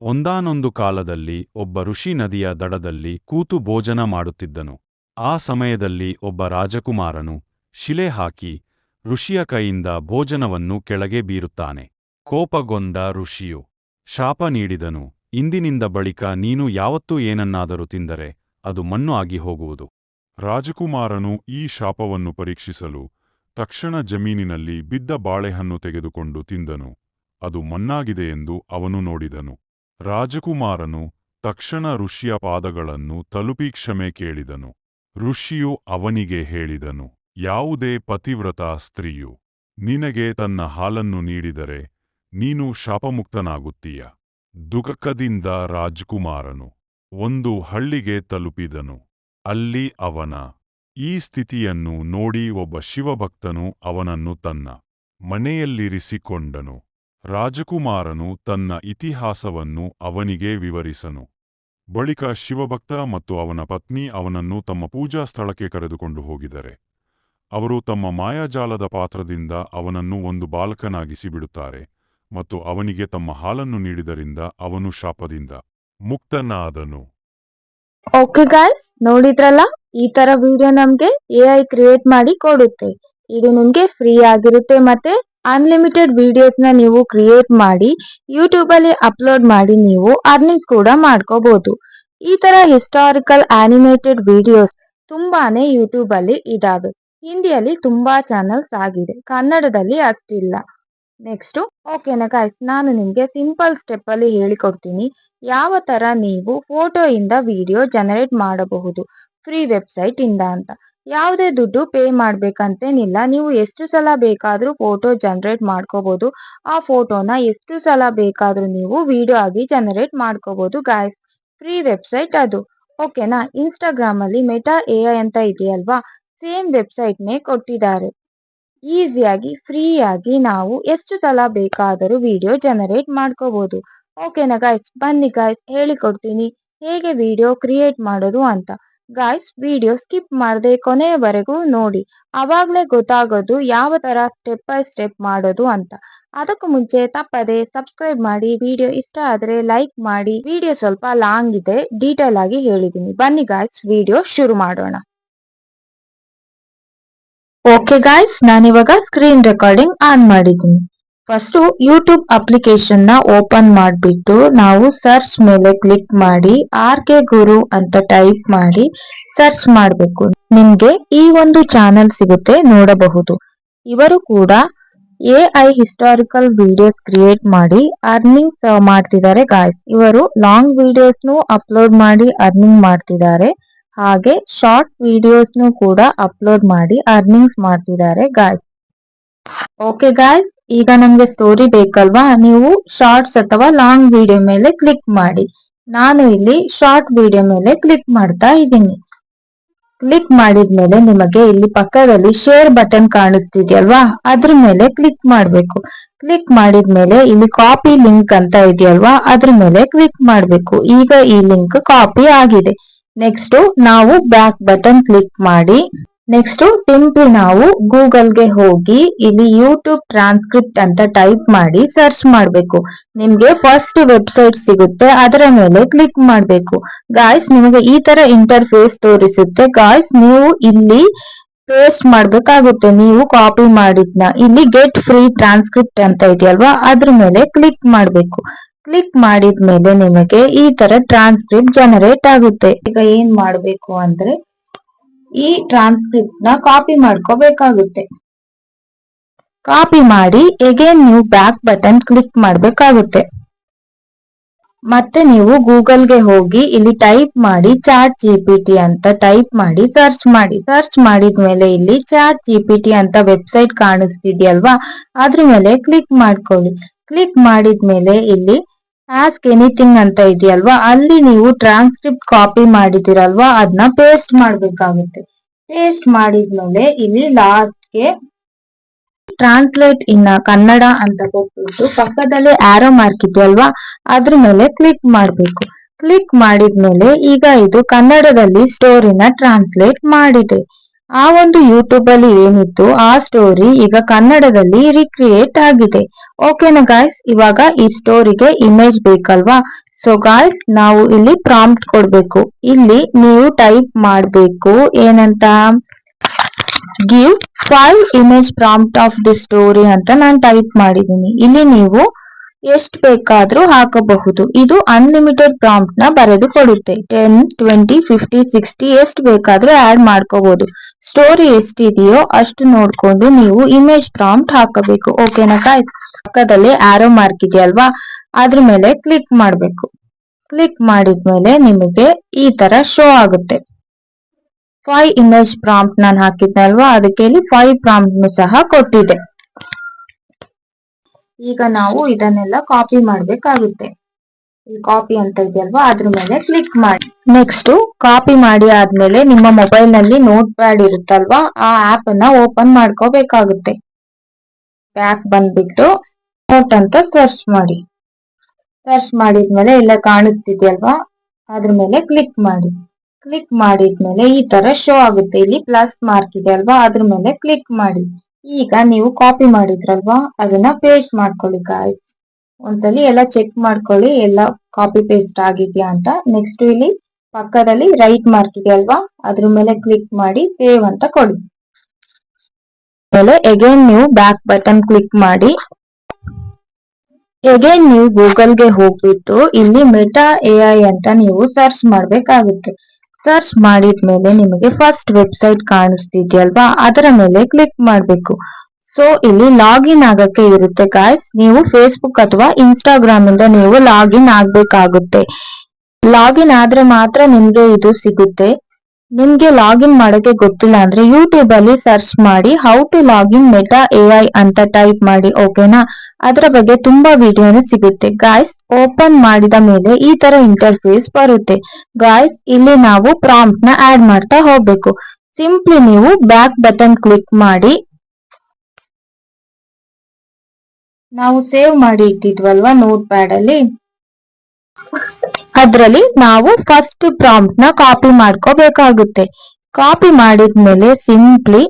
ಒಂದಾನೊಂದು ಕಾಲದಲ್ಲಿ ಒಬ್ಬ ಋಷಿ ನದಿಯ ದಡದಲ್ಲಿ ಕೂತು ಭೋಜನ ಮಾಡುತ್ತಿದ್ದನು. ಆ ಸಮಯದಲ್ಲಿ ಒಬ್ಬ ರಾಜಕುಮಾರನು ಶಿಲೆ ಹಾಕಿ ಋಷಿಯ ಕೈಯಿಂದ ಭೋಜನವನ್ನು ಕೆಳಗೆ ಬೀರುತ್ತಾನೆ. ಕೋಪಗೊಂಡ ಋಷಿಯು ಶಾಪ ನೀಡಿದನು, ಇಂದಿನಿಂದ ಬಳಿಕ ನೀನು ಯಾವತ್ತೂ ಏನನ್ನಾದರೂ ತಿಂದರೆ ಅದು ಮಣ್ಣು ಆಗಿ ಹೋಗುವುದು. ರಾಜಕುಮಾರನು ಈ ಶಾಪವನ್ನು ಪರೀಕ್ಷಿಸಲು ತಕ್ಷಣ ಜಮೀನಿನಲ್ಲಿ ಬಿದ್ದ ಬಾಳೆಹಣ್ಣು ತೆಗೆದುಕೊಂಡು ತಿಂದನು. ಅದು ಮಣ್ಣಾಗಿದೆ ಎಂದು ಅವನು ನೋಡಿದನು. ರಾಜಕುಮಾರನು ತಕ್ಷಣ ಋಷಿಯ ಪಾದಗಳನ್ನು ತಲುಪಿ ಕ್ಷಮೆ ಕೇಳಿದನು. ಋಷಿಯು ಅವನಿಗೆ ಹೇಳಿದನು, ಯಾವುದೇ ಪತಿವ್ರತ ಸ್ತ್ರೀಯು ನಿನಗೆ ತನ್ನ ಹಾಲನ್ನು ನೀಡಿದರೆ ನೀನು ಶಾಪಮುಕ್ತನಾಗುತ್ತೀಯ. ದುಃಖದಿಂದ ರಾಜಕುಮಾರನು ಒಂದು ಹಳ್ಳಿಗೆ ತಲುಪಿದನು. ಅಲ್ಲಿ ಅವನ ಈ ಸ್ಥಿತಿಯನ್ನು ನೋಡಿ ಒಬ್ಬ ಶಿವಭಕ್ತನು ಅವನನ್ನು ತನ್ನ ಮನೆಯಲ್ಲಿರಿಸಿಕೊಂಡನು. ರಾಜಕುಮಾರನು ತನ್ನ ಇತಿಹಾಸವನ್ನು ಅವನಿಗೆ ವಿವರಿಸನು. ಬಳಿಕ ಶಿವಭಕ್ತ ಮತ್ತು ಅವನ ಪತ್ನಿ ಅವನನ್ನು ತಮ್ಮ ಪೂಜಾ ಸ್ಥಳಕ್ಕೆ ಕರೆದುಕೊಂಡು ಹೋಗಿದ್ದಾರೆ. ಅವರು ತಮ್ಮ ಮಾಯಾಜಾಲದ ಪಾತ್ರದಿಂದ ಅವನನ್ನು ಒಂದು ಬಾಲಕನಾಗಿಸಿ ಬಿಡುತ್ತಾರೆ ಮತ್ತು ಅವನಿಗೆ ತಮ್ಮ ಹಾಲನ್ನು ನೀಡಿದರಿಂದ ಅವನು ಶಾಪದಿಂದ ಮುಕ್ತನಾದನು. ಓಕೆ ಗಾಯ್ಸ್, ನೋಡಿದ್ರಲ್ಲ, ಈ ತರ ವಿಡಿಯೋ ನಮ್ಗೆ AI ಕ್ರಿಯೇಟ್ ಮಾಡಿ ಕೊಡುತ್ತೆ. ಇದು ನಿಮ್ಗೆ ಫ್ರೀ ಆಗಿರುತ್ತೆ ಮತ್ತೆ ಅನ್ಲಿಮಿಟೆಡ್ ವಿಡಿಯೋಸ್ ನ ನೀವು ಕ್ರಿಯೇಟ್ ಮಾಡಿ ಯೂಟ್ಯೂಬ್ ಅಲ್ಲಿ ಅಪ್ಲೋಡ್ ಮಾಡಿ ನೀವು ಅರ್ನಿಂಗ್ ಕೂಡ ಮಾಡ್ಕೋಬಹುದು. ಈ ತರ ಹಿಸ್ಟಾರಿಕಲ್ ಆನಿಮೇಟೆಡ್ ವಿಡಿಯೋಸ್ ತುಂಬಾನೇ ಯೂಟ್ಯೂಬ್ ಅಲ್ಲಿ ಇದಾವೆ. ಹಿಂದಿಯಲ್ಲಿ ತುಂಬಾ ಚಾನಲ್ಸ್ ಆಗಿದೆ, ಕನ್ನಡದಲ್ಲಿ ಅಷ್ಟಿಲ್ಲ. ನೆಕ್ಸ್ಟ್ ಓಕೆನಾ ಗಾಯ್ಸ್, ನಾನು ನಿಮ್ಗೆ ಸಿಂಪಲ್ ಸ್ಟೆಪ್ ಅಲ್ಲಿ ಹೇಳಿಕೊಡ್ತೀನಿ ಯಾವ ತರ ನೀವು ಫೋಟೋ ಇಂದ ವಿಡಿಯೋ ಜನರೇಟ್ ಮಾಡಬಹುದು ಫ್ರೀ ವೆಬ್ಸೈಟ್ ಇಂದ ಅಂತ. ಯಾವುದೇ ದುಡ್ಡು ಪೇ ಮಾಡ್ಬೇಕಂತೇನಿಲ್ಲ. ನೀವು ಎಷ್ಟು ಸಲ ಬೇಕಾದ್ರೂ ಫೋಟೋ ಜನರೇಟ್ ಮಾಡ್ಕೋಬಹುದು. ಆ ಫೋಟೋನ ಎಷ್ಟು ಸಲ ಬೇಕಾದ್ರೂ ನೀವು ವಿಡಿಯೋ ಆಗಿ ಜನರೇಟ್ ಮಾಡ್ಕೋಬಹುದು ಗಾಯ್ಸ್. ಫ್ರೀ ವೆಬ್ಸೈಟ್ ಅದು, ಓಕೆನಾ. ಇನ್ಸ್ಟಾಗ್ರಾಮ್ ಅಲ್ಲಿ ಮೆಟಾ AI ಅಂತ ಇದೆಯಲ್ವಾ, ಸೇಮ್ ವೆಬ್ಸೈಟ್ ನೇ ಕೊಟ್ಟಿದ್ದಾರೆ. ಈಸಿಯಾಗಿ ಫ್ರೀಯಾಗಿ ನಾವು ಎಷ್ಟು ಸಲ ಬೇಕಾದರೂ ವಿಡಿಯೋ ಜನರೇಟ್ ಮಾಡ್ಕೋಬಹುದು. ಓಕೆನಾ ಗಾಯ್ಸ್, ಬನ್ನಿ ಗಾಯ್ಸ್ ಹೇಳಿಕೊಡ್ತೀನಿ ಹೇಗೆ ವಿಡಿಯೋ ಕ್ರಿಯೇಟ್ ಮಾಡೋದು ಅಂತ. ಗಾಯ್ಸ್, ವಿಡಿಯೋ ಸ್ಕಿಪ್ ಮಾಡದೆ ಕೊನೆಯವರೆಗೂ ನೋಡಿ, ಅವಾಗ್ಲೇ ಗೊತ್ತಾಗೋದು ಯಾವ ತರ ಸ್ಟೆಪ್ ಬೈ ಸ್ಟೆಪ್ ಮಾಡೋದು ಅಂತ. ಅದಕ್ಕೂ ಮುಂಚೆ ತಪ್ಪದೆ ಸಬ್ಸ್ಕ್ರೈಬ್ ಮಾಡಿ, ವಿಡಿಯೋ ಇಷ್ಟ ಆದ್ರೆ ಲೈಕ್ ಮಾಡಿ. ವಿಡಿಯೋ ಸ್ವಲ್ಪ ಲಾಂಗ್ ಇದೆ, ಡೀಟೇಲ್ ಆಗಿ ಹೇಳಿದೀನಿ. ಬನ್ನಿ ಗಾಯ್ಸ್, ವಿಡಿಯೋ ಶುರು ಮಾಡೋಣ. ಓಕೆ ಗಾಯ್ಸ್, ನಾನಿವಾಗ ಸ್ಕ್ರೀನ್ ರೆಕಾರ್ಡಿಂಗ್ ಆನ್ ಮಾಡಿದ್ದೀನಿ. ಫಸ್ಟ್ ಯೂಟ್ಯೂಬ್ ಅಪ್ಲಿಕೇಶನ್ ನ ಓಪನ್ ಮಾಡಿಬಿಟ್ಟು ನಾವು ಸರ್ಚ್ ಮೇಲೆ ಕ್ಲಿಕ್ ಮಾಡಿ RK ಗುರು ಅಂತ ಟೈಪ್ ಮಾಡಿ ಸರ್ಚ್ ಮಾಡಬೇಕು. ನಿಮ್ಗೆ ಈ ಒಂದು ಚಾನೆಲ್ ಸಿಗುತ್ತೆ, ನೋಡಬಹುದು. ಇವರು ಕೂಡ AI ಹಿಸ್ಟಾರಿಕಲ್ ವಿಡಿಯೋಸ್ ಕ್ರಿಯೇಟ್ ಮಾಡಿ ಅರ್ನಿಂಗ್ ಮಾಡ್ತಿದ್ದಾರೆ ಗಾಯ್ಸ್. ಇವರು ಲಾಂಗ್ ವಿಡಿಯೋಸ್ ನು ಅಪ್ಲೋಡ್ ಮಾಡಿ ಅರ್ನಿಂಗ್ ಮಾಡ್ತಿದ್ದಾರೆ, ಹಾಗೆ ಶಾರ್ಟ್ ವಿಡಿಯೋಸ್ ನು ಕೂಡ ಅಪ್ಲೋಡ್ ಮಾಡಿ ಅರ್ನಿಂಗ್ಸ್ ಮಾಡ್ತಿದ್ದಾರೆ ಗಾಯ್ಸ್. ಓಕೆ ಗಾಯ್ಸ್, ಈಗ ನಮ್ಗೆ ಸ್ಟೋರಿ ಬೇಕಲ್ವಾ, ನೀವು ಶಾರ್ಟ್ಸ್ ಅಥವಾ ಲಾಂಗ್ ವಿಡಿಯೋ ಮೇಲೆ ಕ್ಲಿಕ್ ಮಾಡಿ. ನಾನು ಇಲ್ಲಿ ಶಾರ್ಟ್ ವಿಡಿಯೋ ಮೇಲೆ ಕ್ಲಿಕ್ ಮಾಡ್ತಾ ಇದ್ದೀನಿ. ಕ್ಲಿಕ್ ಮಾಡಿದ್ಮೇಲೆ ನಿಮಗೆ ಇಲ್ಲಿ ಪಕ್ಕದಲ್ಲಿ ಶೇರ್ ಬಟನ್ ಕಾಣಿಸ್ತಿದ್ಯಲ್ವಾ, ಅದ್ರ ಮೇಲೆ ಕ್ಲಿಕ್ ಮಾಡ್ಬೇಕು. ಕ್ಲಿಕ್ ಮಾಡಿದ್ಮೇಲೆ ಇಲ್ಲಿ ಕಾಪಿ ಲಿಂಕ್ ಅಂತ ಇದೆಯಲ್ವಾ, ಅದ್ರ ಮೇಲೆ ಕ್ಲಿಕ್ ಮಾಡ್ಬೇಕು. ಈಗ ಈ ಲಿಂಕ್ ಕಾಪಿ ಆಗಿದೆ. ನೆಕ್ಸ್ಟ್ ನಾವು ಬ್ಯಾಕ್ ಬಟನ್ ಕ್ಲಿಕ್ ಮಾಡಿ ನೆಕ್ಸ್ಟ್ ಸಿಂಪ್ಲಿ ನಾವು ಗೂಗಲ್ಗೆ ಹೋಗಿ ಇಲ್ಲಿ ಯೂಟ್ಯೂಬ್ ಟ್ರಾನ್ಸ್ಕ್ರಿಪ್ಟ್ ಅಂತ ಟೈಪ್ ಮಾಡಿ ಸರ್ಚ್ ಮಾಡಬೇಕು. ನಿಮ್ಗೆ ಫಸ್ಟ್ ವೆಬ್ಸೈಟ್ ಸಿಗುತ್ತೆ, ಅದರ ಮೇಲೆ ಕ್ಲಿಕ್ ಮಾಡಬೇಕು ಗಾಯ್ಸ್. ನಿಮಗೆ ಈ ತರ ಇಂಟರ್ಫೇಸ್ ತೋರಿಸುತ್ತೆ ಗಾಯ್ಸ್. ನೀವು ಇಲ್ಲಿ ಪೇಸ್ಟ್ ಮಾಡ್ಬೇಕಾಗುತ್ತೆ ನೀವು ಕಾಪಿ ಮಾಡಿದ್ನ. ಇಲ್ಲಿ ಗೆಟ್ ಫ್ರೀ ಟ್ರಾನ್ಸ್ಕ್ರಿಪ್ಟ್ ಅಂತ ಇದೆಯಲ್ವಾ, ಅದ್ರ ಮೇಲೆ ಕ್ಲಿಕ್ ಮಾಡ್ಬೇಕು. ಕ್ಲಿಕ್ ಮಾಡಿದ್ಮೇಲೆ ನಿಮಗೆ ಈ ತರ ಟ್ರಾನ್ಸ್ಕ್ರಿಪ್ಟ್ ಜನರೇಟ್ ಆಗುತ್ತೆ. ಈಗ ಏನ್ ಮಾಡ್ಬೇಕು ಅಂದ್ರೆ ಈ ಟ್ರಾನ್ಸ್ಕ್ರಿಪ್ಟ್ ನ ಕಾಪಿ ಮಾಡ್ಕೋಬೇಕಾಗುತ್ತೆ. ಕಾಪಿ ಮಾಡಿ ಎಗೇನ್ ನೀವು ಬ್ಯಾಕ್ ಬಟನ್ ಕ್ಲಿಕ್ ಮಾಡ್ಬೇಕಾಗುತ್ತೆ. ಮತ್ತೆ ನೀವು ಗೂಗಲ್ಗೆ ಹೋಗಿ ಇಲ್ಲಿ ಟೈಪ್ ಮಾಡಿ ಚಾಟ್ GPT ಅಂತ ಟೈಪ್ ಮಾಡಿ ಸರ್ಚ್ ಮಾಡಿ. ಸರ್ಚ್ ಮಾಡಿದ್ಮೇಲೆ ಇಲ್ಲಿ ಚಾಟ್ GPT ಅಂತ ವೆಬ್ಸೈಟ್ ಕಾಣಿಸ್ತಿದ್ಯಲ್ವಾ, ಅದ್ರ ಮೇಲೆ ಕ್ಲಿಕ್ ಮಾಡ್ಕೊಳ್ಳಿ. ಕ್ಲಿಕ್ ಮಾಡಿದ್ಮೇಲೆ ಇಲ್ಲಿ ಆಸ್ಕ್ ಎನಿಥಿಂಗ್ ಅಂತ ಇದೆಯಲ್ವಾ, ಅಲ್ಲಿ ನೀವು ಟ್ರಾನ್ಸ್ಕ್ರಿಪ್ಟ್ ಕಾಪಿ ಮಾಡಿದಿರಲ್ವಾ, ಅದನ್ನ ಪೇಸ್ಟ್ ಮಾಡ್ಬೇಕಾಗುತ್ತೆ. ಪೇಸ್ಟ್ ಮಾಡಿದ್ಮೇಲೆ ಇಲ್ಲಿ ಲಾಸ್ಟ್ಗೆ ಟ್ರಾನ್ಸ್ಲೇಟ್ ಇನ್ ಕನ್ನಡ ಅಂತ ಕೊಟ್ಬಿಟ್ಟು ಪಕ್ಕದಲ್ಲಿ ಆರೋ ಮಾರ್ಕ್ ಇದೆಯಲ್ವಾ, ಅದ್ರ ಮೇಲೆ ಕ್ಲಿಕ್ ಮಾಡ್ಬೇಕು. ಕ್ಲಿಕ್ ಮಾಡಿದ್ಮೇಲೆ ಈಗ ಇದು ಕನ್ನಡದಲ್ಲಿ ಸ್ಟೋರಿನ ಟ್ರಾನ್ಸ್ಲೇಟ್ ಮಾಡಿದೆ. ಆ ಒಂದು ಯೂಟ್ಯೂಬ್ ಅಲ್ಲಿ ಏನಿತ್ತು ಆ ಸ್ಟೋರಿ ಈಗ ಕನ್ನಡದಲ್ಲಿ ರಿಕ್ರಿಯೇಟ್ ಆಗಿದೆ. ಓಕೆನಾ ಗಾಯ್ಸ್, ಇವಾಗ ಈ ಸ್ಟೋರಿಗೆ ಇಮೇಜ್ ಬೇಕಲ್ವಾ, ಸೊ ಗಾಯ್ಸ್ ನಾವು ಇಲ್ಲಿ ಪ್ರಾಂಪ್ಟ್ ಕೊಡ್ಬೇಕು. ಇಲ್ಲಿ ನೀವು ಟೈಪ್ ಮಾಡಬೇಕು ಏನಂತ, give 5 image prompt of the story ಅಂತ ನಾನು ಟೈಪ್ ಮಾಡಿದ್ದೀನಿ. ಇಲ್ಲಿ ನೀವು ಎಷ್ಟು ಬೇಕಾದ್ರೂ ಹಾಕಬಹುದು. ಇದು ಅನ್ಲಿಮಿಟೆಡ್ ಪ್ರಾಂಪ್ಟ್ ನ ಬರೆದು ಕೊಡುತ್ತೆ. 10, 20, 50, 60 ಎಷ್ಟು ಬೇಕಾದ್ರೂ ಆಡ್ ಮಾಡ್ಕೋಬಹುದು. ಸ್ಟೋರಿ ಎಷ್ಟಿದೆಯೋ ಅಷ್ಟು ನೋಡ್ಕೊಂಡು ನೀವು ಇಮೇಜ್ ಪ್ರಾಂಪ್ಟ್ ಹಾಕಬೇಕು. ಓಕೆನಾ ಗಾಯ್ಸ್? ಪಕ್ಕದಲ್ಲಿ ಆರೋ ಮಾರ್ಕ್ ಇದೆಯಲ್ವಾ, ಅದ್ರ ಮೇಲೆ ಕ್ಲಿಕ್ ಮಾಡಬೇಕು. ಕ್ಲಿಕ್ ಮಾಡಿದ್ಮೇಲೆ ನಿಮಗೆ ಈ ತರ ಶೋ ಆಗುತ್ತೆ. 5 ಇಮೇಜ್ ಪ್ರಾಂಪ್ಟ್ ನಾನು ಹಾಕಿದ್ದೆ ಅಲ್ವಾ, ಅದಕ್ಕೆ ಇಲ್ಲಿ 5 ಪ್ರಾಂಪ್ಟ್ ಸಹ ಕೊಟ್ಟಿದೆ. ಈಗ ನಾವು ಇದನ್ನೆಲ್ಲ ಕಾಪಿ ಮಾಡ್ಬೇಕಾಗುತ್ತೆ. ಕಾಪಿ ಅಂತ ಇದೆಯಲ್ವಾ, ಅದ್ರ ಮೇಲೆ ಕ್ಲಿಕ್ ಮಾಡಿ. ನೆಕ್ಸ್ಟ್ ಕಾಪಿ ಮಾಡಿ ಆದ್ಮೇಲೆ ನಿಮ್ಮ ಮೊಬೈಲ್ ನಲ್ಲಿ ನೋಟ್ ಪ್ಯಾಡ್ ಇರುತ್ತಲ್ವಾ, ಆ ಆಪ್ ಅನ್ನ ಓಪನ್ ಮಾಡ್ಕೋಬೇಕಾಗುತ್ತೆ. ಬ್ಯಾಕ್ ಬಂದ್ಬಿಟ್ಟು ನೋಟ್ ಅಂತ ಸರ್ಚ್ ಮಾಡಿ. ಸರ್ಚ್ ಮಾಡಿದ್ಮೇಲೆ ಎಲ್ಲ ಕಾಣಿಸ್ತಿದ್ಯಲ್ವಾ, ಅದ್ರ ಮೇಲೆ ಕ್ಲಿಕ್ ಮಾಡಿ. ಕ್ಲಿಕ್ ಮಾಡಿದ್ಮೇಲೆ ಈ ತರ ಶೋ ಆಗುತ್ತೆ. ಇಲ್ಲಿ ಪ್ಲಸ್ ಮಾರ್ಕ್ ಇದೆ ಅಲ್ವಾ, ಅದ್ರ ಮೇಲೆ ಕ್ಲಿಕ್ ಮಾಡಿ. ಈಗ ನೀವು ಕಾಪಿ ಮಾಡಿದ್ರಲ್ವಾ, ಅದನ್ನ ಪೇಸ್ಟ್ ಮಾಡ್ಕೊಳ್ಳಿ ಗಾಯ್ಸ್. ಒಂದ್ಸಲಿ ಎಲ್ಲ ಚೆಕ್ ಮಾಡ್ಕೊಳ್ಳಿ ಎಲ್ಲ ಕಾಪಿ ಪೇಸ್ಟ್ ಆಗಿದ್ಯಾ ಅಂತ. ನೆಕ್ಸ್ಟ್ ಇಲ್ಲಿ ಪಕ್ಕದಲ್ಲಿ ರೈಟ್ ಮಾರ್ಕ್ ಇದೆ ಅಲ್ವಾ, ಅದ್ರ ಮೇಲೆ ಕ್ಲಿಕ್ ಮಾಡಿ ಸೇವ್ ಅಂತ ಕೊಡಿ. ಆಮೇಲೆ ಅಗೇನ್ ನೀವು ಬ್ಯಾಕ್ ಬಟನ್ ಕ್ಲಿಕ್ ಮಾಡಿ. ಅಗೇನ್ ನೀವು ಗೂಗಲ್ಗೆ ಹೋಗ್ಬಿಟ್ಟು ಇಲ್ಲಿ ಮೆಟಾ AI ಅಂತ ನೀವು ಸರ್ಚ್ ಮಾಡ್ಬೇಕಾಗುತ್ತೆ. ಸರ್ಚ್ ಮಾಡಿದ್ಮೇಲೆ ನಿಮಗೆ ಫಸ್ಟ್ ವೆಬ್ಸೈಟ್ ಕಾಣಿಸ್ತಿದ್ಯಲ್ವಾ, ಅದರ ಮೇಲೆ ಕ್ಲಿಕ್ ಮಾಡಬೇಕು. ಸೊ ಇಲ್ಲಿ ಲಾಗಿನ್ ಆಗಕ್ಕೆ ಇರುತ್ತೆ ಗಾಯ್ಸ್. ನೀವು ಫೇಸ್ಬುಕ್ ಅಥವಾ ಇನ್ಸ್ಟಾಗ್ರಾಮ್ ಇಂದ ನೀವು ಲಾಗಿನ್ ಆಗ್ಬೇಕಾಗುತ್ತೆ. ಲಾಗಿನ್ ಆದ್ರೆ ಮಾತ್ರ ನಿಮ್ಗೆ ಇದು ಸಿಗುತ್ತೆ. ನಿಮ್ಗೆ ಲಾಗಿನ್ ಮಾಡಕ್ಕೆ ಗೊತ್ತಿಲ್ಲ ಅಂದ್ರೆ ಯೂಟ್ಯೂಬ್ ಅಲ್ಲಿ ಸರ್ಚ್ ಮಾಡಿ how to login Meta AI ಅಂತ ಟೈಪ್ ಮಾಡಿ. ಓಕೆನಾ? ಅದರ ಬಗ್ಗೆ ತುಂಬಾ ವಿಡಿಯೋನು ಸಿಗುತ್ತೆ ಗಾಯ್ಸ್. ಓಪನ್ ಮಾಡಿದ ಮೇಲೆ ಈ ತರ ಇಂಟರ್ಫೇಸ್ ಬರುತ್ತೆ ಗಾಯ್ಸ್. ಇಲ್ಲಿ ನಾವು ಪ್ರಾಂಪ್ಟ್ ನ ಆಡ್ ಮಾಡ್ತಾ ಹೋಗ್ಬೇಕು. ಸಿಂಪ್ಲಿ ನೀವು ಬ್ಯಾಕ್ ಬಟನ್ ಕ್ಲಿಕ್ ಮಾಡಿ. ನಾವು ಸೇವ್ ಮಾಡಿ ಇಟ್ಟಿದ್ವಲ್ವಾ ನೋಟ್ ಪ್ಯಾಡ್ ಅಲ್ಲಿ, ಅದ್ರಲ್ಲಿ ನಾವು ಫಸ್ಟ್ ಪ್ರಾಂಪ್ಟ್ ನ ಕಾಪಿ ಮಾಡ್ಕೋಬೇಕಾಗುತ್ತೆ. ಕಾಪಿ ಮಾಡಿದ್ಮೇಲೆ ಸಿಂಪ್ಲಿ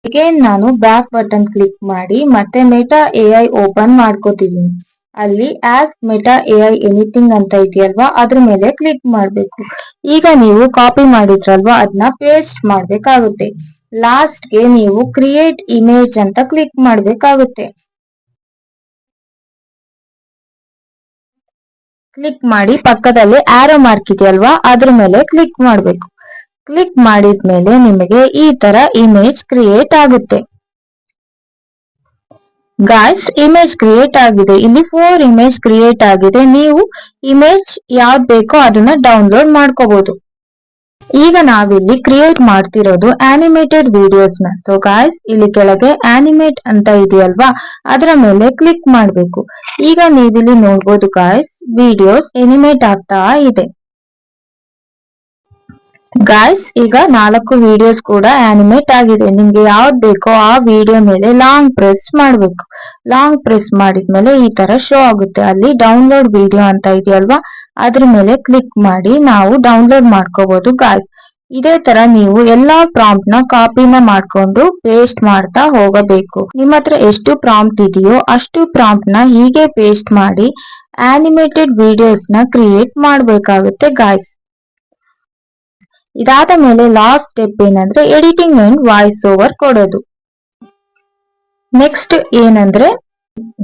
ಅಗೇನ್ ನಾನು ಬ್ಯಾಕ್ ಬಟನ್ ಕ್ಲಿಕ್ ಮಾಡಿ ಮತ್ತೆ ಮೆಟಾ AI ಓಪನ್ ಮಾಡ್ಕೋತಿದ್ದೀನಿ. ಅಲ್ಲಿ ಆಸ್ ಮೆಟಾ AI ಎನಿಥಿಂಗ್ ಅಂತ ಇದೆಯಲ್ವಾ, ಅದ್ರ ಮೇಲೆ ಕ್ಲಿಕ್ ಮಾಡ್ಬೇಕು. ಈಗ ನೀವು ಕಾಪಿ ಮಾಡಿದ್ರಲ್ವಾ, ಅದನ್ನ ಪೇಸ್ಟ್ ಮಾಡ್ಬೇಕಾಗುತ್ತೆ. ಲಾಸ್ಟ್ಗೆ ನೀವು ಕ್ರಿಯೇಟ್ ಇಮೇಜ್ ಅಂತ ಕ್ಲಿಕ್ ಮಾಡ್ಬೇಕಾಗುತ್ತೆ. ಕ್ಲಿಕ್ ಮಾಡಿ ಪಕ್ಕದಲ್ಲಿ ಆರೋ ಮಾರ್ಕ್ ಇದೆಯಲ್ವಾ, ಅದ್ರ ಮೇಲೆ ಕ್ಲಿಕ್ ಮಾಡಬೇಕು. ಕ್ಲಿಕ್ ಮಾಡಿದ್ಮೇಲೆ ನಿಮಗೆ ಈ ತರ ಇಮೇಜ್ ಕ್ರಿಯೇಟ್ ಆಗುತ್ತೆ. ಗಾಯ್ಸ್ ಇಮೇಜ್ ಕ್ರಿಯೇಟ್ ಆಗಿದೆ. ಇಲ್ಲಿ 4 ಇಮೇಜ್ ಕ್ರಿಯೇಟ್ ಆಗಿದೆ. ನೀವು ಇಮೇಜ್ ಯಾವ್ದು ಬೇಕೋ ಅದನ್ನ ಡೌನ್ಲೋಡ್ ಮಾಡ್ಕೋಬಹುದು. ಈಗ ನಾವಿಲ್ಲಿ ಕ್ರಿಯೇಟ್ ಮಾಡ್ತಿರೋದು ಆನಿಮೇಟೆಡ್ ವಿಡಿಯೋಸ್ ನ. ಸೊ ಗಾಯ್ಸ್ ಇಲ್ಲಿ ಕೆಳಗೆ ಆನಿಮೇಟ್ ಅಂತ ಇದೆಯಲ್ವಾ, ಅದರ ಮೇಲೆ ಕ್ಲಿಕ್ ಮಾಡಬೇಕು. ಈಗ ನೀವಿಲ್ಲಿ ನೋಡ್ಬೋದು ಗಾಯ್ಸ್, ವಿಡಿಯೋಸ್ ಎನಿಮೇಟ್ ಆಗ್ತಾ ಇದೆ. ಗಾಯ್ಸ್ ಈಗ 4 ವಿಡಿಯೋಸ್ ಕೂಡ ಆನಿಮೇಟ್ ಆಗಿದೆ. ನಿಮ್ಗೆ ಯಾವ್ದು ಬೇಕೋ ಆ ವಿಡಿಯೋ ಮೇಲೆ ಲಾಂಗ್ ಪ್ರೆಸ್ ಮಾಡ್ಬೇಕು. ಲಾಂಗ್ ಪ್ರೆಸ್ ಮಾಡಿದ್ಮೇಲೆ ಈ ತರ ಶೋ ಆಗುತ್ತೆ. ಅಲ್ಲಿ ಡೌನ್ಲೋಡ್ ವಿಡಿಯೋ ಅಂತ ಇದೆಯಲ್ವಾ, ಅದ್ರ ಮೇಲೆ ಕ್ಲಿಕ್ ಮಾಡಿ ನಾವು ಡೌನ್ಲೋಡ್ ಮಾಡ್ಕೋಬಹುದು ಗಾಯ್ಸ್. ಇದೇ ತರ ನೀವು ಎಲ್ಲಾ ಪ್ರಾಂಪ್ಟ್ ನ ಕಾಪಿನ ಮಾಡ್ಕೊಂಡು ಪೇಸ್ಟ್ ಮಾಡ್ತಾ ಹೋಗಬೇಕು. ನಿಮ್ಮ ಹತ್ರ ಎಷ್ಟು ಪ್ರಾಂಪ್ಟ್ ಇದೆಯೋ ಅಷ್ಟು ಪ್ರಾಂಪ್ಟ್ ನ ಹೀಗೆ ಪೇಸ್ಟ್ ಮಾಡಿ ಆನಿಮೇಟೆಡ್ ವಿಡಿಯೋಸ್ ನ ಕ್ರಿಯೇಟ್ ಮಾಡ್ಬೇಕಾಗುತ್ತೆ ಗಾಯ್ಸ್. ಇದಾದ ಮೇಲೆ ಲಾಸ್ಟ್ ಸ್ಟೆಪ್ ಏನಂದ್ರೆ ಎಡಿಟಿಂಗ್ ಅಂಡ್ ವಾಯ್ಸ್ ಓವರ್ ಕೊಡೋದು. ನೆಕ್ಸ್ಟ್ ಏನಂದ್ರೆ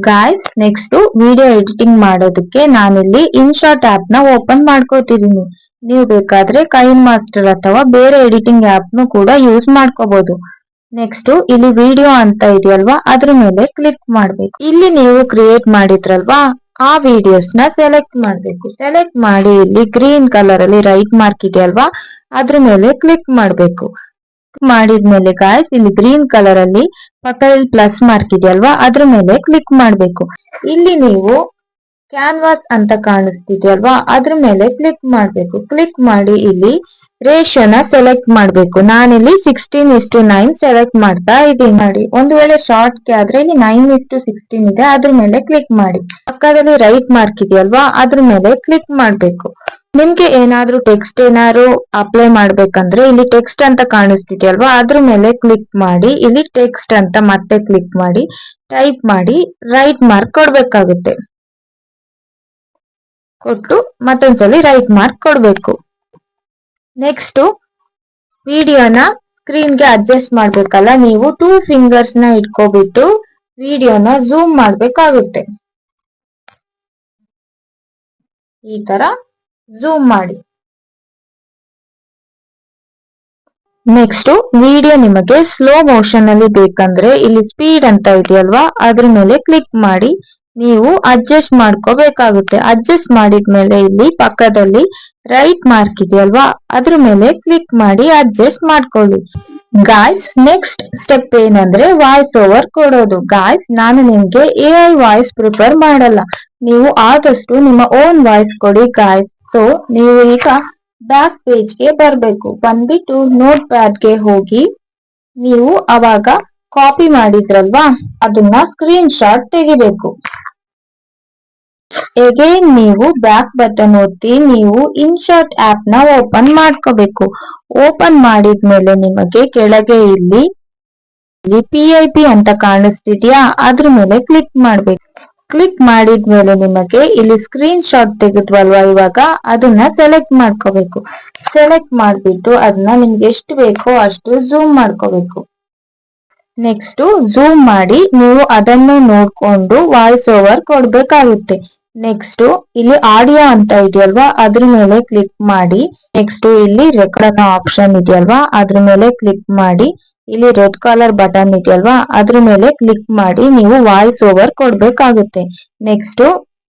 ಗಾಯ್ಸ್, ನೆಕ್ಸ್ಟ್ ವಿಡಿಯೋ ಎಡಿಟಿಂಗ್ ಮಾಡೋದಕ್ಕೆ ನಾನಿಲ್ಲಿ ಇನ್ಶಾಟ್ ಆಪ್ ನ ಓಪನ್ ಮಾಡ್ಕೋತಿದೀನಿ. ನೀವು ಬೇಕಾದ್ರೆ ಕೈನ್ ಮಾಸ್ಟರ್ ಅಥವಾ ಬೇರೆ ಎಡಿಟಿಂಗ್ ಆಪ್ ನು ಕೂಡ ಯೂಸ್ ಮಾಡ್ಕೋಬಹುದು. ನೆಕ್ಸ್ಟ್ ಇಲ್ಲಿ ವಿಡಿಯೋ ಅಂತ ಇದೆಯಲ್ವಾ, ಅದ್ರ ಮೇಲೆ ಕ್ಲಿಕ್ ಮಾಡ್ಬೇಕು. ಇಲ್ಲಿ ನೀವು ಕ್ರಿಯೇಟ್ ಮಾಡಿದ್ರಲ್ವಾ ಆ ವಿಡಿಯೋಸ್ ನ ಸೆಲೆಕ್ಟ್ ಮಾಡ್ಬೇಕು. ಸೆಲೆಕ್ಟ್ ಮಾಡಿ ಇಲ್ಲಿ ಗ್ರೀನ್ ಕಲರ್ ಅಲ್ಲಿ ರೈಟ್ ಮಾರ್ಕ್ ಇದೆಯಲ್ವಾ, ಅದ್ರ ಮೇಲೆ ಕ್ಲಿಕ್ ಮಾಡ್ಬೇಕು. ಮಾಡಿದ್ಮೇಲೆ ಗಾಯ್ಸ್ ಇಲ್ಲಿ ಗ್ರೀನ್ ಕಲರ್ ಅಲ್ಲಿ ಪಕ್ಕದಲ್ಲಿ ಪ್ಲಸ್ ಮಾರ್ಕ್ ಇದೆಯಲ್ವಾ, ಅದ್ರ ಮೇಲೆ ಕ್ಲಿಕ್ ಮಾಡ್ಬೇಕು. ಇಲ್ಲಿ ನೀವು ಕ್ಯಾನ್ವಾಸ್ ಅಂತ ಕಾಣಿಸ್ತಿದೆಯಲ್ವಾ, ಅದ್ರ ಮೇಲೆ ಕ್ಲಿಕ್ ಮಾಡ್ಬೇಕು. ಕ್ಲಿಕ್ ಮಾಡಿ ಇಲ್ಲಿ ರೇಷಿಯೋನ ಸೆಲೆಕ್ಟ್ ಮಾಡ್ಬೇಕು. ನಾನಿಲ್ಲಿ 16:9 ಸೆಲೆಕ್ಟ್ ಮಾಡ್ತಾ ಇದೀನಿ. ಮಾಡಿ ಒಂದು ವೇಳೆ ಶಾರ್ಟ್ ಆದ್ರೆ ಇಲ್ಲಿ 9:16 ಇದೆ, ಅದ್ರ ಮೇಲೆ ಕ್ಲಿಕ್ ಮಾಡಿ. ಪಕ್ಕದಲ್ಲಿ ರೈಟ್ ಮಾರ್ಕ್ ಇದೆಯಲ್ವಾ, ಅದ್ರ ಮೇಲೆ ಕ್ಲಿಕ್ ಮಾಡ್ಬೇಕು. ನಿಮ್ಗೆ ಏನಾದ್ರೂ ಟೆಕ್ಸ್ಟ್ ಏನಾದ್ರು ಅಪ್ಲೈ ಮಾಡ್ಬೇಕಂದ್ರೆ ಇಲ್ಲಿ ಟೆಕ್ಸ್ಟ್ ಅಂತ ಕಾಣಿಸ್ತಿದೆಯಲ್ವಾ, ಅದ್ರ ಮೇಲೆ ಕ್ಲಿಕ್ ಮಾಡಿ ಇಲ್ಲಿ ಟೆಕ್ಸ್ಟ್ ಅಂತ ಮತ್ತೆ ಕ್ಲಿಕ್ ಮಾಡಿ ಟೈಪ್ ಮಾಡಿ ರೈಟ್ ಮಾರ್ಕ್ ಕೊಡ್ಬೇಕಾಗುತ್ತೆ. ಕೊಟ್ಟು ಮತ್ತೊಂದ್ಸಲಿ ರೈಟ್ ಮಾರ್ಕ್ ಕೊಡ್ಬೇಕು. ನೆಕ್ಸ್ಟ್ ವಿಡಿಯೋನ ಸ್ಕ್ರೀನ್ಗೆ ಅಡ್ಜಸ್ಟ್ ಮಾಡ್ಬೇಕಲ್ಲ, ನೀವು 2 ಫಿಂಗರ್ಸ್ ನ ಇಟ್ಕೋಬಿಟ್ಟು ವಿಡಿಯೋನ ಝೂಮ್ ಮಾಡ್ಬೇಕಾಗುತ್ತೆ. ಈ ತರ ಝೂಮ್ ಮಾಡಿ. ನೆಕ್ಸ್ಟ್ ವಿಡಿಯೋ ನಿಮಗೆ ಸ್ಲೋ ಮೋಷನ್ ಅಲ್ಲಿ ಬೇಕಂದ್ರೆ ಇಲ್ಲಿ ಸ್ಪೀಡ್ ಅಂತ ಇದೆಯಲ್ವಾ, ಅದ್ರ ಮೇಲೆ ಕ್ಲಿಕ್ ಮಾಡಿ ನೀವು ಅಡ್ಜಸ್ಟ್ ಮಾಡ್ಕೋಬೇಕಾಗುತ್ತೆ. ಅಡ್ಜಸ್ಟ್ ಮಾಡಿದ್ಮೇಲೆ ಇಲ್ಲಿ ಪಕ್ಕದಲ್ಲಿ ರೈಟ್ ಮಾರ್ಕ್ ಇದೆಯಲ್ವಾ, ಅದ್ರ ಮೇಲೆ ಕ್ಲಿಕ್ ಮಾಡಿ ಅಡ್ಜಸ್ಟ್ ಮಾಡ್ಕೊಳ್ಳಿ. ಗಾಯ್ಸ್, ನೆಕ್ಸ್ಟ್ ಸ್ಟೆಪ್ ಏನಂದ್ರೆ ವಾಯ್ಸ್ ಓವರ್ ಕೊಡೋದು. ಗಾಯ್ಸ್, ನಾನು ನಿಮ್ಗೆ AI ವಾಯ್ಸ್ ಪ್ರಿಪೇರ್ ಮಾಡಲ್ಲ, ನೀವು ಆದಷ್ಟು ನಿಮ್ಮ ಓನ್ ವಾಯ್ಸ್ ಕೊಡಿ ಗಾಯ್ಸ್. ಸೊ ನೀವು ಈಗ ಬ್ಯಾಕ್ ಪೇಜ್ ಗೆ ಬರ್ಬೇಕು. ಬಂದ್ಬಿಟ್ಟು ನೋಟ್ ಪ್ಯಾಡ್ ಗೆ ಹೋಗಿ ನೀವು ಅವಾಗ ಕಾಪಿ ಮಾಡಿದ್ರಲ್ವಾ, ಅದನ್ನ ಸ್ಕ್ರೀನ್ ಶಾಟ್ ತೆಗಿಬೇಕು. ಅಗೇನ್ ನೀವು ಬ್ಯಾಕ್ ಬಟನ್ ಒತ್ತಿ ನೀವು ಇನ್ಶಾಟ್ ಆಪ್ ನ ಓಪನ್ ಮಾಡ್ಕೋಬೇಕು. ಓಪನ್ ಮಾಡಿದ್ಮೇಲೆ ನಿಮಗೆ ಕೆಳಗೆ ಇಲ್ಲಿ PIP ಅಂತ ಕಾಣಿಸ್ತಿದ್ಯಾ, ಅದ್ರ ಮೇಲೆ ಕ್ಲಿಕ್ ಮಾಡ್ಬೇಕು. ಕ್ಲಿಕ್ ಮಾಡಿದ್ಮೇಲೆ ನಿಮಗೆ ಇಲ್ಲಿ ಸ್ಕ್ರೀನ್ ಶಾಟ್ ತೆಗೆದ್ವಲ್ವಾ, ಇವಾಗ ಅದನ್ನ ಸೆಲೆಕ್ಟ್ ಮಾಡ್ಕೋಬೇಕು. ಸೆಲೆಕ್ಟ್ ಮಾಡ್ಬಿಟ್ಟು ಅದನ್ನ ನಿಮ್ಗೆ ಎಷ್ಟು ಬೇಕೋ ಅಷ್ಟು ಝೂಮ್ ಮಾಡ್ಕೋಬೇಕು. ನೆಕ್ಸ್ಟ್ ಝೂಮ್ ಮಾಡಿ ನೀವು ಅದನ್ನೇ ನೋಡ್ಕೊಂಡು ವಾಯ್ಸ್ ಓವರ್ ಕೊಡ್ಬೇಕಾಗುತ್ತೆ. ನೆಕ್ಸ್ಟ್ ಇಲ್ಲಿ ಆಡಿಯೋ ಅಂತ ಇದೆಯಲ್ವಾ, ಅದ್ರ ಮೇಲೆ ಕ್ಲಿಕ್ ಮಾಡಿ. ನೆಕ್ಸ್ಟ್ ಇಲ್ಲಿ ರೆಕಾರ್ಡ್ ಅನ್ನೋ ಆಪ್ಷನ್ ಇದೆಯಲ್ವಾ, ಅದ್ರ ಮೇಲೆ ಕ್ಲಿಕ್ ಮಾಡಿ. ಇಲ್ಲಿ ರೆಡ್ ಕಲರ್ ಬಟನ್ ಇದೆಯಲ್ವಾ, ಅದ್ರ ಮೇಲೆ ಕ್ಲಿಕ್ ಮಾಡಿ ನೀವು ವಾಯ್ಸ್ ಓವರ್ ಕೊಡ್ಬೇಕಾಗುತ್ತೆ. ನೆಕ್ಸ್ಟ್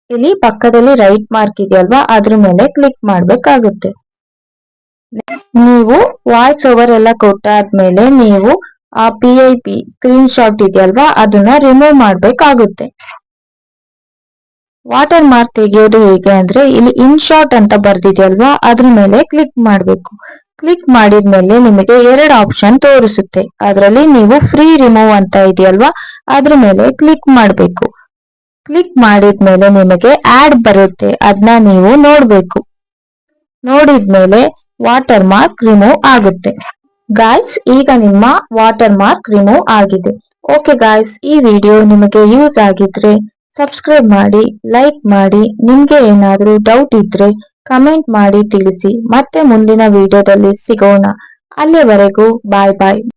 ಇಲ್ಲಿ ಪಕ್ಕದಲ್ಲಿ ರೈಟ್ ಮಾರ್ಕ್ ಇದೆಯಲ್ವಾ, ಅದ್ರ ಮೇಲೆ ಕ್ಲಿಕ್ ಮಾಡ್ಬೇಕಾಗುತ್ತೆ. ನೀವು ವಾಯ್ಸ್ ಓವರ್ ಎಲ್ಲ ಕೊಟ್ಟಾದ್ಮೇಲೆ ನೀವು ಆ PIP ಸ್ಕ್ರೀನ್ ಶಾಟ್ ಇದೆಯಲ್ವಾ, ಅದನ್ನ ರಿಮೂವ್ ಮಾಡ್ಬೇಕಾಗುತ್ತೆ. ವಾಟರ್ ಮಾರ್ಕ್ ತೆಗೆಯೋದು ಹೇಗೆ ಅಂದ್ರೆ ಇಲ್ಲಿ ಇನ್ಶಾಟ್ ಅಂತ ಬರ್ದಿದೆಯಲ್ವಾ, ಅದ್ರ ಮೇಲೆ ಕ್ಲಿಕ್ ಮಾಡ್ಬೇಕು. ಕ್ಲಿಕ್ ಮಾಡಿದ್ಮೇಲೆ ನಿಮಗೆ 2 ಆಪ್ಷನ್ ತೋರಿಸುತ್ತೆ. ಅದರಲ್ಲಿ ನೀವು ಫ್ರೀ ರಿಮೂವ್ ಅಂತ ಇದೆಯಲ್ವಾ, ಅದ್ರ ಮೇಲೆ ಕ್ಲಿಕ್ ಮಾಡ್ಬೇಕು. ಕ್ಲಿಕ್ ಮಾಡಿದ್ಮೇಲೆ ನಿಮಗೆ ಆಡ್ ಬರುತ್ತೆ, ಅದನ್ನ ನೀವು ನೋಡ್ಬೇಕು. ನೋಡಿದ್ಮೇಲೆ ವಾಟರ್ ಮಾರ್ಕ್ ರಿಮೂವ್ ಆಗುತ್ತೆ. ಗಾಯ್ಸ್, ಈಗ ನಿಮ್ಮ ವಾಟರ್ ಮಾರ್ಕ್ ರಿಮೂವ್ ಆಗಿದೆ. ಓಕೆ ಗಾಯ್ಸ್, ಈ ವಿಡಿಯೋ ನಿಮಗೆ ಯೂಸ್ ಆಗಿದ್ರೆ ಸಬ್ಸ್ಕ್ರೈಬ್ ಮಾಡಿ, ಲೈಕ್ ಮಾಡಿ. ನಿಮ್ಗೆ ಏನಾದ್ರೂ ಡೌಟ್ ಇದ್ರೆ ಕಮೆಂಟ್ ಮಾಡಿ ತಿಳಿಸಿ. ಮತ್ತೆ ಮುಂದಿನ ವಿಡಿಯೋದಲ್ಲಿ ಸಿಗೋಣ. ಅಲ್ಲಿವರೆಗೂ ಬಾಯ್ ಬಾಯ್.